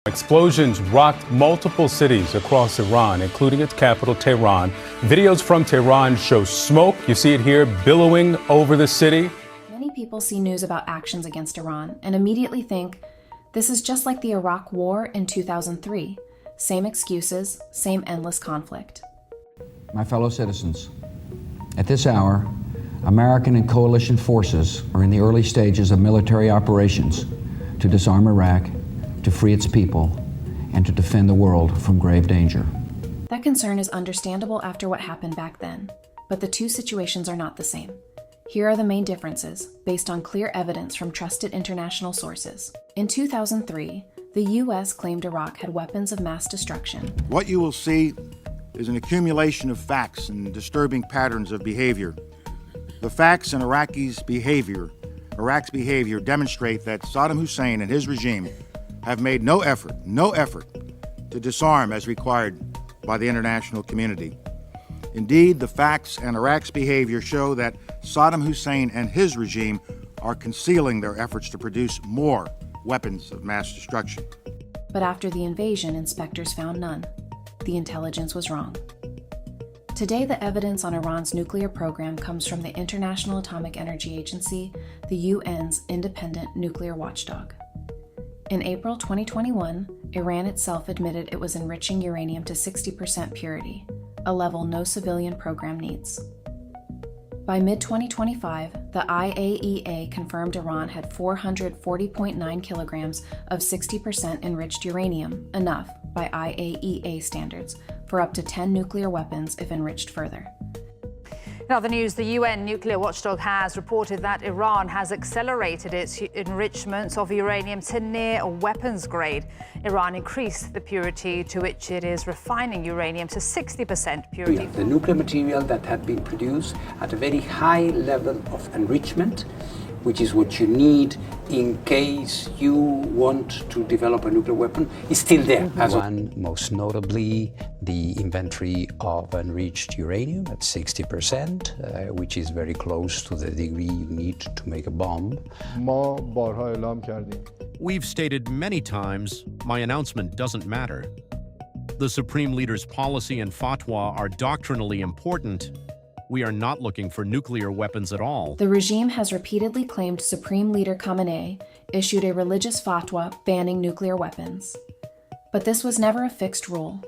Explosions rocked multiple cities across Iran, including its capital, Tehran. Videos from Tehran show smoke. You see it here billowing over the city. Many people see news about actions against Iran and immediately think, this is just like the Iraq War in 2003. Same excuses, same endless conflict. My fellow citizens, at this hour, American and coalition forces are in the early stages of military operations to disarm Iraq, to free its people, and to defend the world from grave danger. That concern is understandable after what happened back then, but the two situations are not the same. Here are the main differences, based on clear evidence from trusted international sources. In 2003, the U.S. claimed Iraq had weapons of mass destruction. What you will see is an accumulation of facts and disturbing patterns of behavior. The facts in Iraq's behavior demonstrate that Saddam Hussein and his regime have made no effort to disarm as required by the international community. Indeed, the facts and Iraq's behavior show that Saddam Hussein and his regime are concealing their efforts to produce more weapons of mass destruction. But after the invasion, inspectors found none. The intelligence was wrong. Today, the evidence on Iran's nuclear program comes from the International Atomic Energy Agency, the UN's independent nuclear watchdog. In April 2021, Iran itself admitted it was enriching uranium to 60% purity, a level no civilian program needs. By mid-2025, the IAEA confirmed Iran had 440.9 kilograms of 60% enriched uranium, enough, by IAEA standards, for up to 10 nuclear weapons if enriched further. In other news, the UN nuclear watchdog has reported that Iran has accelerated its enrichment of uranium to near weapons grade. Iran increased the purity to which it is refining uranium to 60% purity. The nuclear material that had been produced at a very high level of enrichment, which is what you need in case you want to develop a nuclear weapon, is still there. One, most notably, the inventory of enriched uranium at 60%, which is very close to the degree you need to make a bomb. We've stated many times, my announcement doesn't matter. The Supreme Leader's policy and fatwa are doctrinally important. We are not looking for nuclear weapons at all. The regime has repeatedly claimed Supreme Leader Khamenei issued a religious fatwa banning nuclear weapons. But this was never a fixed rule.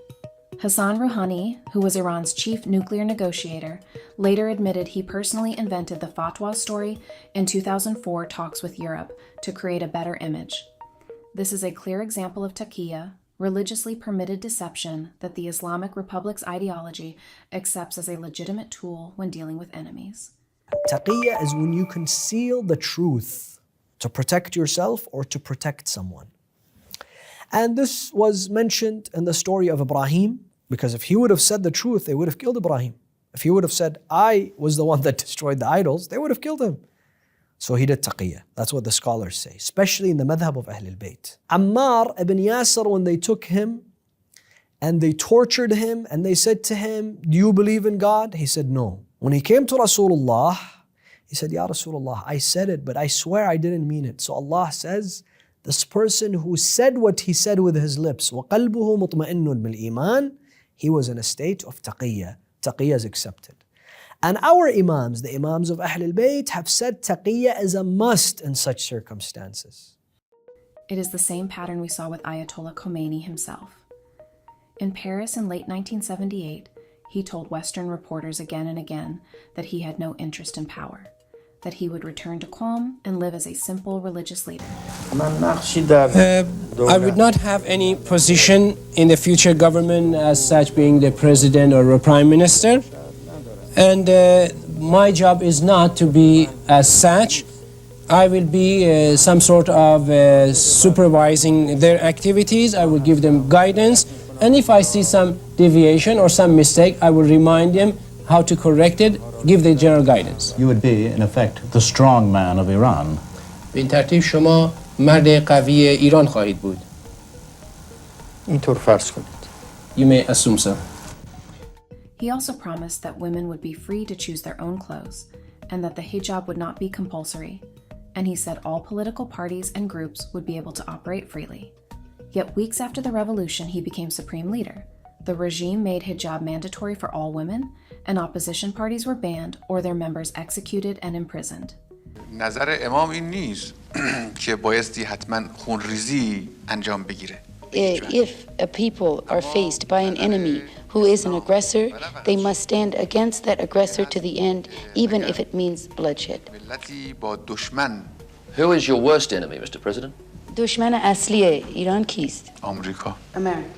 Hassan Rouhani, who was Iran's chief nuclear negotiator, later admitted he personally invented the fatwa story in 2004 talks with Europe to create a better image. This is a clear example of taqiyya, religiously permitted deception that the Islamic Republic's ideology accepts as a legitimate tool when dealing with enemies. Taqiyya is when you conceal the truth to protect yourself or to protect someone. And this was mentioned in the story of Ibrahim, because if he would have said the truth, they would have killed Ibrahim. If he would have said, I was the one that destroyed the idols, they would have killed him. So he did taqiyya. That's what the scholars say, especially in the madhab of Ahlul Bayt. Ammar ibn Yasir, when they took him and they tortured him and they said to him, do you believe in God? He said, no. When he came to Rasulullah, he said, Ya Rasulullah, I said it, but I swear I didn't mean it. So Allah says, this person who said what he said with his lips, وَقَلْبُهُ مُطْمَئِنٌ بِالْإِيمَانِ, he was in a state of taqiyya. Taqiyya is accepted. And our imams, the imams of Ahlul Bayt, have said taqiyya is a must in such circumstances. It is the same pattern we saw with Ayatollah Khomeini himself. In Paris in late 1978, he told Western reporters again and again that he had no interest in power, that he would return to Qom and live as a simple religious leader. I would not have any position in the future government as such, being the president or a prime minister. And my job is not to be as such. I will be some sort of supervising their activities. I will give them guidance. And if I see some deviation or some mistake, I will remind them how to correct it, give the general guidance. You would be, in effect, the strong man of Iran. به این ترتیب شما مرد قوی ایران خواهید بود. اینطور فرض کنید. You may assume so. He also promised that women would be free to choose their own clothes and that the hijab would not be compulsory. And he said all political parties and groups would be able to operate freely. Yet weeks after the revolution, he became supreme leader. The regime made hijab mandatory for all women, and opposition parties were banned or their members executed and imprisoned. نظر امام این نیست که بایستی حتما خونریزی انجام بگیره. If a people are faced by an enemy who is an aggressor, they must stand against that aggressor to the end, even if it means bloodshed. Who is your worst enemy, Mr. President? دشمن اصلی ایران کیست؟ آمریکا. America.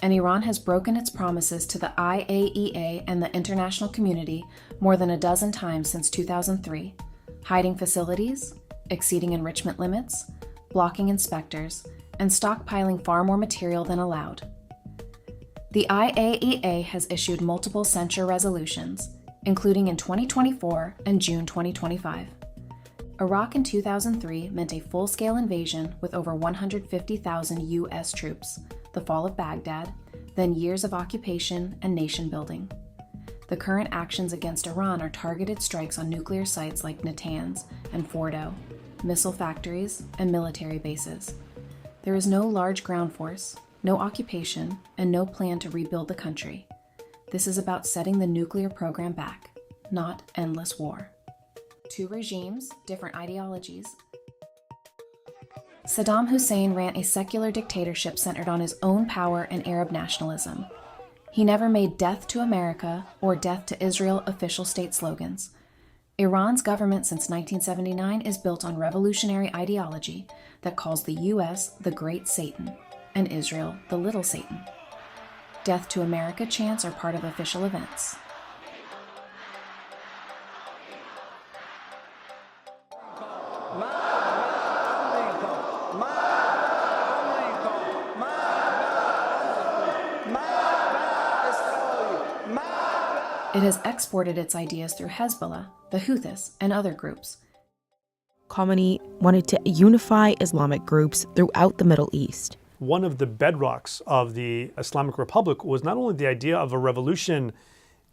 And Iran has broken its promises to the IAEA and the international community more than a dozen times since 2003, hiding facilities, exceeding enrichment limits, blocking inspectors, and stockpiling far more material than allowed. The IAEA has issued multiple censure resolutions, including in 2024 and June 2025. Iraq in 2003 meant a full-scale invasion with over 150,000 U.S. troops, the fall of Baghdad, then years of occupation and nation-building. The current actions against Iran are targeted strikes on nuclear sites like Natanz and Fordo, missile factories, and military bases. There is no large ground force, no occupation, and no plan to rebuild the country. This is about setting the nuclear program back, not endless war. Two regimes, different ideologies. Saddam Hussein ran a secular dictatorship centered on his own power and Arab nationalism. He never made death to America or death to Israel official state slogans. Iran's government since 1979 is built on revolutionary ideology that calls the U.S. the Great Satan and Israel the Little Satan. Death to America chants are part of official events. It has exported its ideas through Hezbollah, the Houthis, and other groups. Khomeini wanted to unify Islamic groups throughout the Middle East. One of the bedrocks of the Islamic Republic was not only the idea of a revolution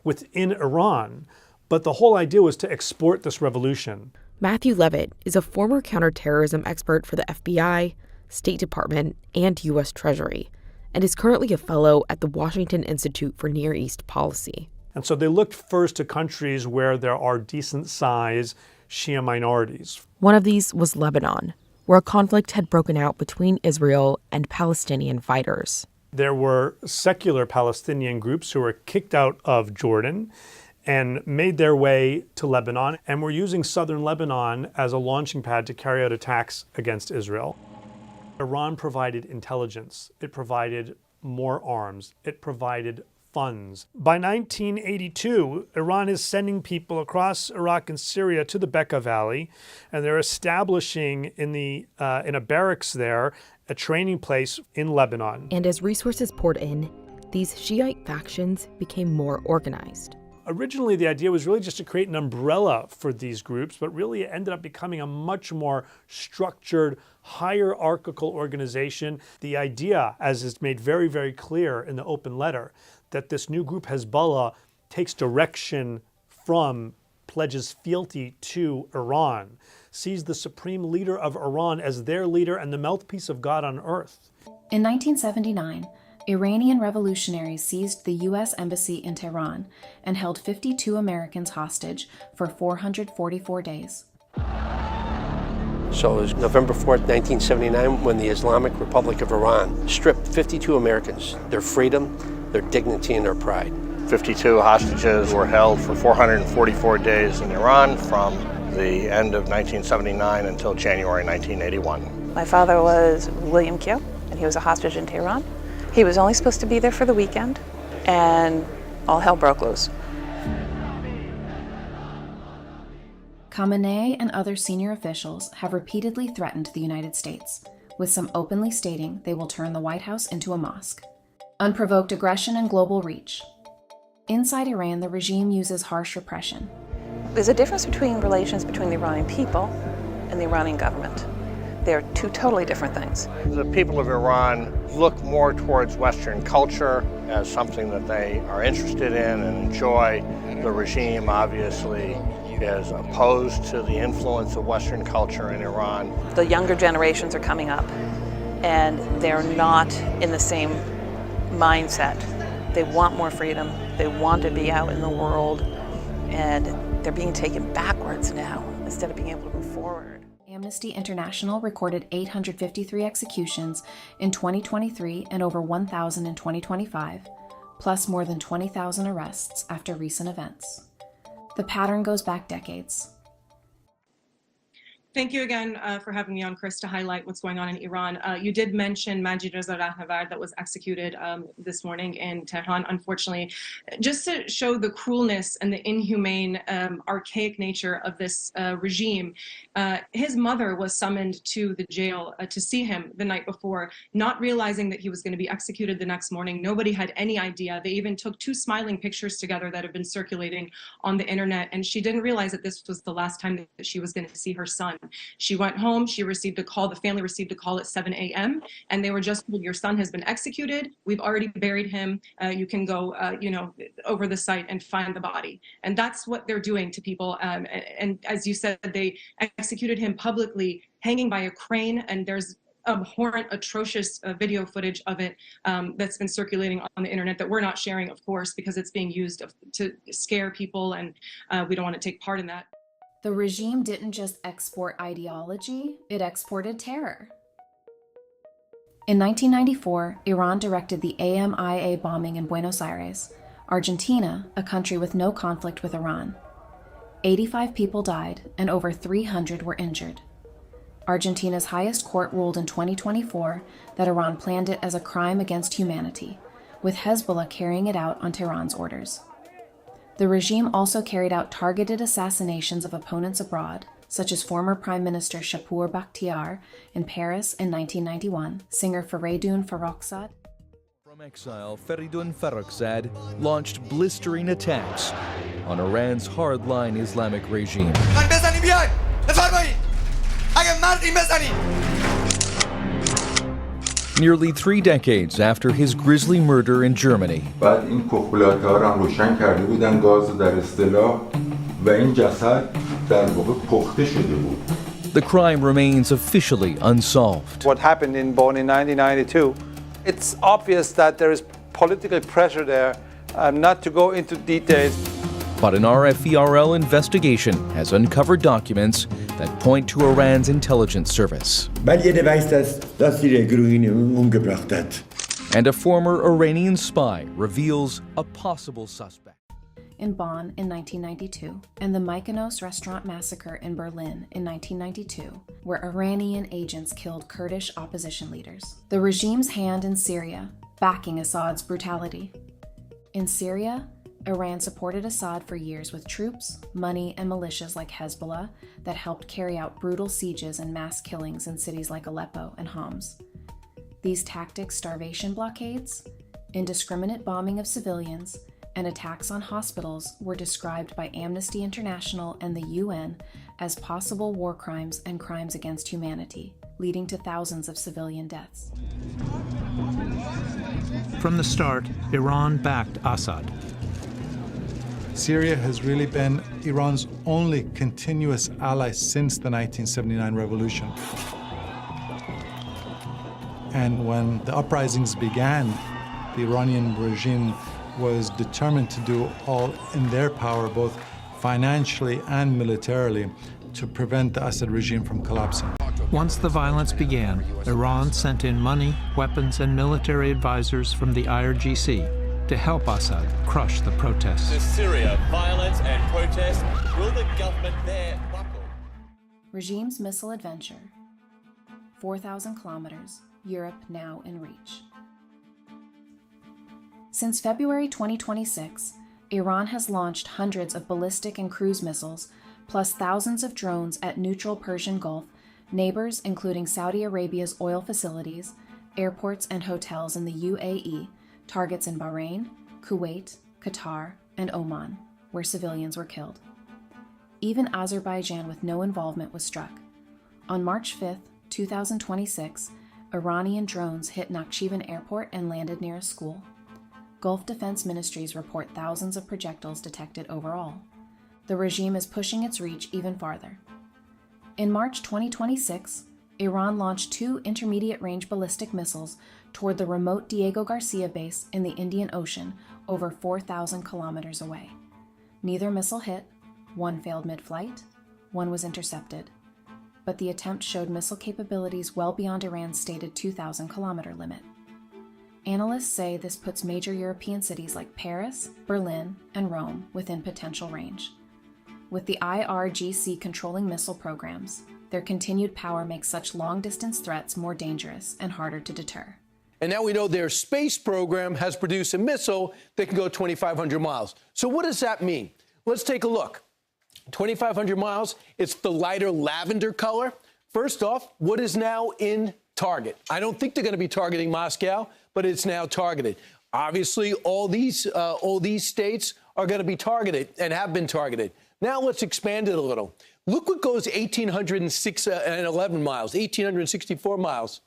within Iran, but the whole idea was to export this revolution. Matthew Levitt is a former counterterrorism expert for the FBI, State Department, and U.S. Treasury, and is currently a fellow at the Washington Institute for Near East Policy. And so they looked first to countries where there are decent-sized Shia minorities. One of these was Lebanon, where a conflict had broken out between Israel and Palestinian fighters. There were secular Palestinian groups who were kicked out of Jordan and made their way to Lebanon and were using southern Lebanon as a launching pad to carry out attacks against Israel. Iran provided intelligence. It provided more arms. It provided funds. By 1982, Iran is sending people across Iraq and Syria to the Bekaa Valley, and they're establishing in a barracks there a training place in Lebanon. And as resources poured in, these Shiite factions became more organized. Originally, the idea was really just to create an umbrella for these groups, but really it ended up becoming a much more structured, hierarchical organization. The idea, as is made very, very clear in the open letter, that this new group, Hezbollah, takes direction from, pledges fealty to Iran, sees the supreme leader of Iran as their leader and the mouthpiece of God on earth. In 1979, Iranian revolutionaries seized the U.S. Embassy in Tehran and held 52 Americans hostage for 444 days. So it was November 4th, 1979, when the Islamic Republic of Iran stripped 52 Americans, their freedom, their dignity, and their pride. 52 hostages were held for 444 days in Iran from the end of 1979 until January 1981. My father was William Q, and he was a hostage in Tehran. He was only supposed to be there for the weekend, and all hell broke loose. Khamenei and other senior officials have repeatedly threatened the United States, with some openly stating they will turn the White House into a mosque. Unprovoked aggression and global reach. Inside Iran, the regime uses harsh repression. There's a difference between relations between the Iranian people and the Iranian government. They're two totally different things. The people of Iran look more towards Western culture as something that they are interested in and enjoy. The regime obviously is opposed to the influence of Western culture in Iran. The younger generations are coming up, and they're not in the same mindset. They want more freedom, they want to be out in the world, and they're being taken backwards now instead of being able to move forward. Amnesty International recorded 853 executions in 2023 and over 1,000 in 2025, plus more than 20,000 arrests after recent events. The pattern goes back decades. Thank you again for having me on, Chris, to highlight what's going on in Iran. You did mention Majid Reza Rahnavard that was executed this morning in Tehran, unfortunately, just to show the cruelness and the inhumane, archaic nature of this regime. His mother was summoned to the jail to see him the night before, not realizing that he was going to be executed the next morning. Nobody had any idea. They even took two smiling pictures together that have been circulating on the internet, and she didn't realize that this was the last time that she was going to see her son. She went home, she received a call, the family received a call at 7 a.m. and they were just told, your son has been executed, we've already buried him, you can go over the site and find the body. And that's what they're doing to people. And as you said, they executed him publicly, hanging by a crane, and there's abhorrent, atrocious video footage of it that's been circulating on the internet that we're not sharing, of course, because it's being used to scare people, and we don't want to take part in that. The regime didn't just export ideology, it exported terror. In 1994, Iran directed the AMIA bombing in Buenos Aires, Argentina, a country with no conflict with Iran. 85 people died and over 300 were injured. Argentina's highest court ruled in 2024 that Iran planned it as a crime against humanity, with Hezbollah carrying it out on Tehran's orders. The regime also carried out targeted assassinations of opponents abroad, such as former Prime Minister Shapur Bakhtiar in Paris in 1991, singer Feridun Farrokhzad. From exile, Feridun Farrokhzad launched blistering attacks on Iran's hardline Islamic regime. Nearly 3 decades after his grisly murder in Germany. The crime remains officially unsolved. What happened in Bonn in 1992, it's obvious that there is political pressure there, not to go into details. But an RFERL investigation has uncovered documents that point to Iran's intelligence service. And a former Iranian spy reveals a possible suspect. In Bonn in 1992, and the Mykonos restaurant massacre in Berlin in 1992, where Iranian agents killed Kurdish opposition leaders. The regime's hand in Syria, backing Assad's brutality. In Syria, Iran supported Assad for years with troops, money, and militias like Hezbollah that helped carry out brutal sieges and mass killings in cities like Aleppo and Homs. These tactics, starvation blockades, indiscriminate bombing of civilians, and attacks on hospitals were described by Amnesty International and the UN as possible war crimes and crimes against humanity, leading to thousands of civilian deaths. From the start, Iran backed Assad. Syria has really been Iran's only continuous ally since the 1979 revolution. And when the uprisings began, the Iranian regime was determined to do all in their power, both financially and militarily, to prevent the Assad regime from collapsing. Once the violence began, Iran sent in money, weapons, and military advisors from the IRGC to help Assad crush the protests. To Syria, violence and protest, will the government there buckle? Regime's missile adventure. 4,000 kilometers, Europe now in reach. Since February 2026, Iran has launched hundreds of ballistic and cruise missiles, plus thousands of drones at neutral Persian Gulf, neighbors including Saudi Arabia's oil facilities, airports and hotels in the UAE, targets in Bahrain, Kuwait, Qatar, and Oman, where civilians were killed. Even Azerbaijan with no involvement was struck. On March 5, 2026, Iranian drones hit Nakhchivan Airport and landed near a school. Gulf Defense Ministries report thousands of projectiles detected overall. the regime is pushing its reach even farther. In March 2026, Iran launched 2 intermediate-range ballistic missiles toward the remote Diego Garcia base in the Indian Ocean, over 4,000 kilometers away. Neither missile hit, one failed mid-flight, one was intercepted. But the attempt showed missile capabilities well beyond Iran's stated 2,000-kilometer limit. Analysts say this puts major European cities like Paris, Berlin, and Rome within potential range. With the IRGC controlling missile programs, their continued power makes such long-distance threats more dangerous and harder to deter. And now we know their space program has produced a missile that can go 2,500 miles. So what does that mean? Let's take a look. 2,500 miles, it's the lighter lavender color. First off, what is now in target? I don't think they're going to be targeting Moscow, but it's now targeted. Obviously, all these states are going to be targeted and have been targeted. Now let's expand it a little. Look what goes 1,811 miles, 1,864 miles.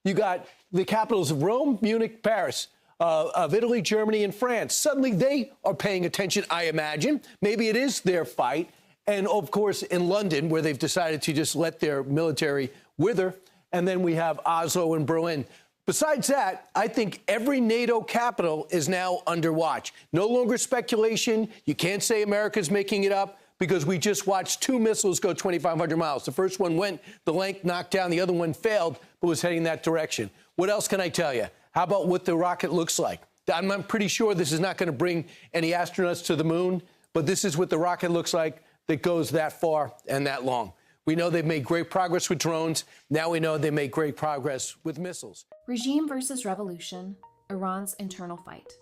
You got the capitals of Rome, Munich, Paris, of Italy, Germany, and France. Suddenly they are paying attention, I imagine. Maybe it is their fight. And, of course, in London, where they've decided to just let their military wither. And then we have Oslo and Berlin. Besides that, I think every NATO capital is now under watch. No longer speculation. You can't say America's making it up, because we just watched 2 missiles go 2,500 miles. The first one went the length, knocked down. The other one failed, but was heading that direction. What else can I tell you? How about what the rocket looks like? I'm pretty sure this is not going to bring any astronauts to the moon, but this is what the rocket looks like that goes that far and that long. We know they've made great progress with drones. Now we know they made great progress with missiles. Regime versus revolution, Iran's internal fight.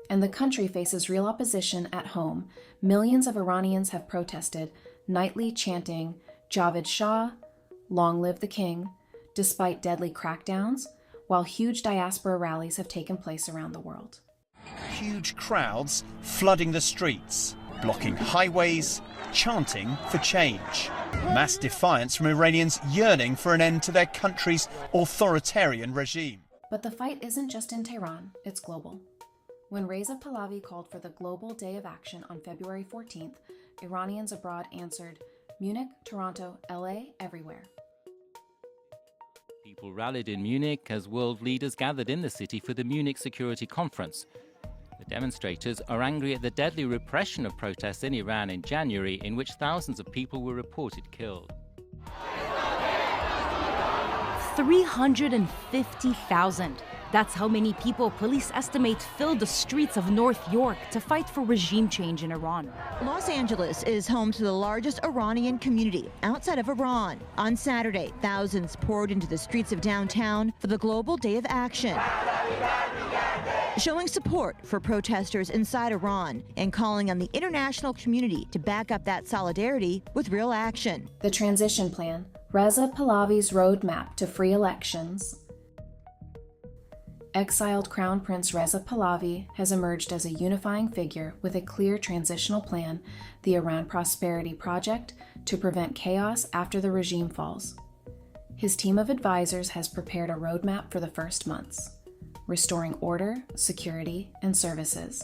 And the country faces real opposition at home. Millions of Iranians have protested, nightly chanting, Javed Shah, long live the king, despite deadly crackdowns, while huge diaspora rallies have taken place around the world. Huge crowds flooding the streets, blocking highways, chanting for change. Mass defiance from Iranians yearning for an end to their country's authoritarian regime. But the fight isn't just in Tehran, it's global. When Reza Pahlavi called for the Global Day of Action on February 14th, Iranians abroad answered, Munich, Toronto, LA, everywhere. People rallied in Munich as world leaders gathered in the city for the Munich Security Conference. The demonstrators are angry at the deadly repression of protests in Iran in January, in which thousands of people were reported killed. 350,000. That's how many people police estimate filled the streets of North York to fight for regime change in Iran. Los Angeles is home to the largest Iranian community outside of Iran. On Saturday, thousands poured into the streets of downtown for the Global Day of Action, showing support for protesters inside Iran and calling on the international community to back up that solidarity with real action. The transition plan, Reza Pahlavi's roadmap to free elections. Exiled Crown Prince Reza Pahlavi has emerged as a unifying figure with a clear transitional plan, the Iran Prosperity Project, to prevent chaos after the regime falls. His team of advisors has prepared a roadmap for the first months, restoring order, security, and services,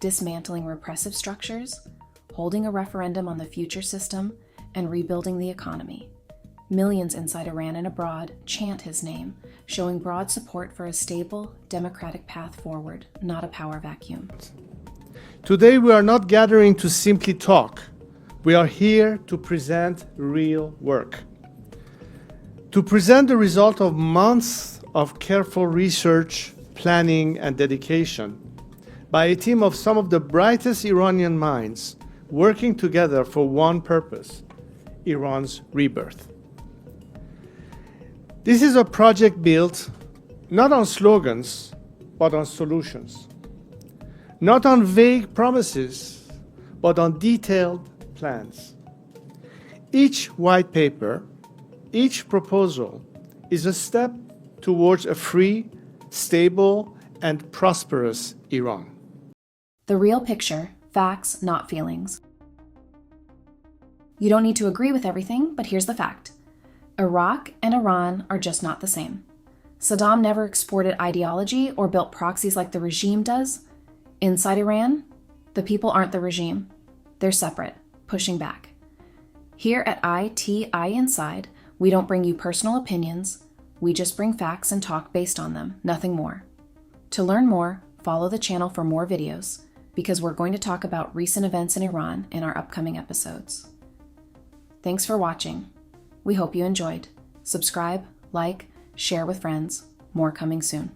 dismantling repressive structures, holding a referendum on the future system, and rebuilding the economy. Millions inside Iran and abroad chant his name, showing broad support for a stable, democratic path forward, not a power vacuum. Today we are not gathering to simply talk. We are here to present real work. To present the result of months of careful research, planning, and dedication by a team of some of the brightest Iranian minds working together for one purpose: Iran's rebirth. This is a project built not on slogans, but on solutions. Not on vague promises, but on detailed plans. Each white paper, each proposal is a step towards a free, stable, and prosperous Iran. The real picture, facts, not feelings. You don't need to agree with everything, but here's the fact. Iraq and Iran are just not the same. Saddam never exported ideology or built proxies like the regime does. Inside Iran, the people aren't the regime. They're separate. pushing back. Here at ITI Inside, we don't bring you personal opinions, we just bring facts and talk based on them, nothing more. To learn more, follow the channel for more videos, because we're going to talk about recent events in Iran in our upcoming episodes. Thanks for watching. We hope you enjoyed. Subscribe, like, share with friends. More coming soon.